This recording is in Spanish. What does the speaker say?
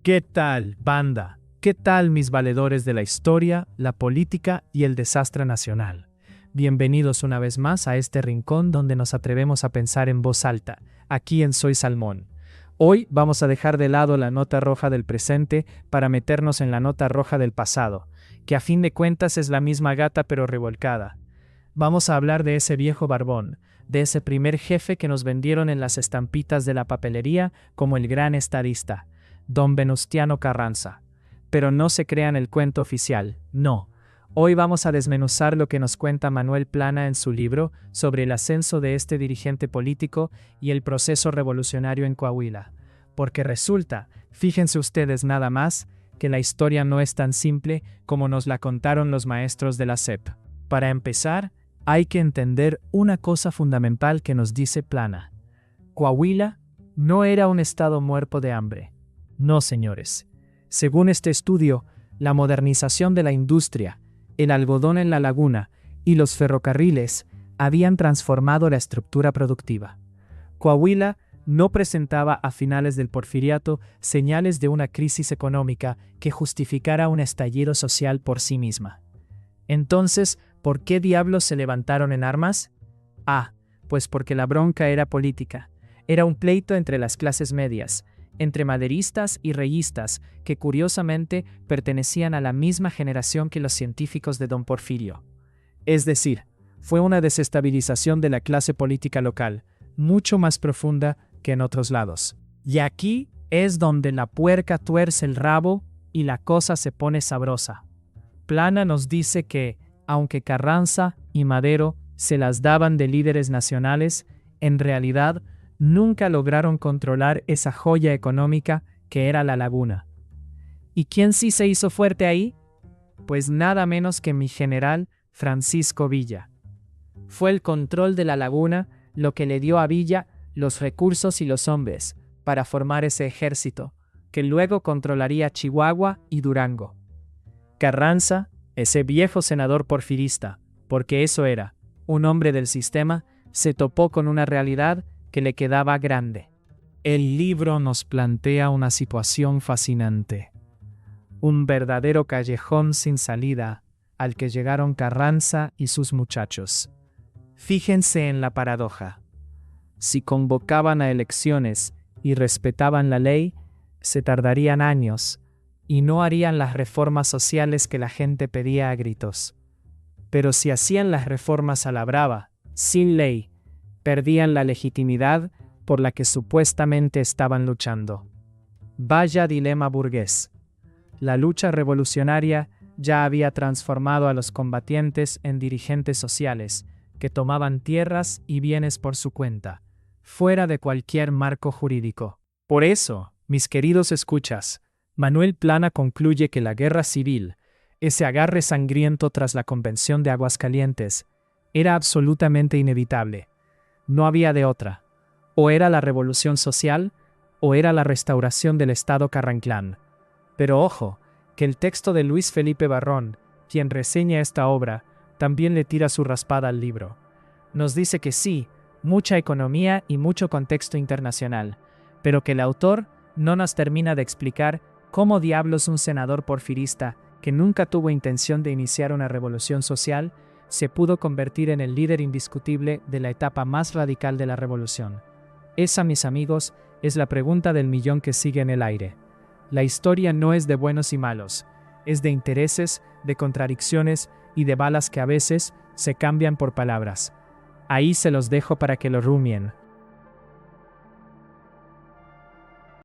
¿Qué tal, banda? ¿Qué tal, mis valedores de la historia, la política y el desastre nacional? Bienvenidos una vez más a este rincón donde nos atrevemos a pensar en voz alta, aquí en Soy Salmón. Hoy vamos a dejar de lado la nota roja del presente para meternos en la nota roja del pasado, que a fin de cuentas es la misma gata pero revolcada. Vamos a hablar de ese viejo barbón, de ese primer jefe que nos vendieron en las estampitas de la papelería como el gran estadista, don Venustiano Carranza. Pero no se crean el cuento oficial, no. Hoy vamos a desmenuzar lo que nos cuenta Manuel Plana en su libro sobre el ascenso de este dirigente político y el proceso revolucionario en Coahuila. Porque resulta, fíjense ustedes nada más, que la historia no es tan simple como nos la contaron los maestros de la SEP. Para empezar, hay que entender una cosa fundamental que nos dice Plana. Coahuila no era un estado muerto de hambre. No, señores. Según este estudio, la modernización de la industria, el algodón en la laguna y los ferrocarriles habían transformado la estructura productiva. Coahuila no presentaba a finales del Porfiriato señales de una crisis económica que justificara un estallido social por sí misma. Entonces, ¿por qué diablos se levantaron en armas? Pues porque la bronca era política. Era un pleito entre las clases medias, entre maderistas y reyistas, que curiosamente pertenecían a la misma generación que los científicos de don Porfirio. Es decir, fue una desestabilización de la clase política local, mucho más profunda que en otros lados. Y aquí es donde la puerca tuerce el rabo y la cosa se pone sabrosa. Plana nos dice que, aunque Carranza y Madero se las daban de líderes nacionales, en realidad nunca lograron controlar esa joya económica que era la laguna. ¿Y quién sí se hizo fuerte ahí? Pues nada menos que mi general Francisco Villa. Fue el control de la laguna lo que le dio a Villa los recursos y los hombres para formar ese ejército, que luego controlaría Chihuahua y Durango. Carranza, ese viejo senador porfirista, porque eso era, un hombre del sistema, se topó con una realidad que le quedaba grande. El libro nos plantea una situación fascinante. Un verdadero callejón sin salida al que llegaron Carranza y sus muchachos. Fíjense en la paradoja. Si convocaban a elecciones y respetaban la ley, se tardarían años y no harían las reformas sociales que la gente pedía a gritos. Pero si hacían las reformas a la brava, sin ley, perdían la legitimidad por la que supuestamente estaban luchando. Vaya dilema burgués. La lucha revolucionaria ya había transformado a los combatientes en dirigentes sociales que tomaban tierras y bienes por su cuenta, fuera de cualquier marco jurídico. Por eso, mis queridos escuchas, Manuel Plana concluye que la guerra civil, ese agarre sangriento tras la Convención de Aguascalientes, era absolutamente inevitable. No había de otra. O era la revolución social, o era la restauración del Estado Carranclán. Pero ojo, que el texto de Luis Felipe Barrón, quien reseña esta obra, también le tira su raspada al libro. Nos dice que sí, mucha economía y mucho contexto internacional, pero que el autor no nos termina de explicar cómo diablos un senador porfirista, que nunca tuvo intención de iniciar una revolución social, se pudo convertir en el líder indiscutible de la etapa más radical de la revolución. Esa, mis amigos, es la pregunta del millón que sigue en el aire. La historia no es de buenos y malos, es de intereses, de contradicciones y de balas que a veces se cambian por palabras. Ahí se los dejo para que lo rumien.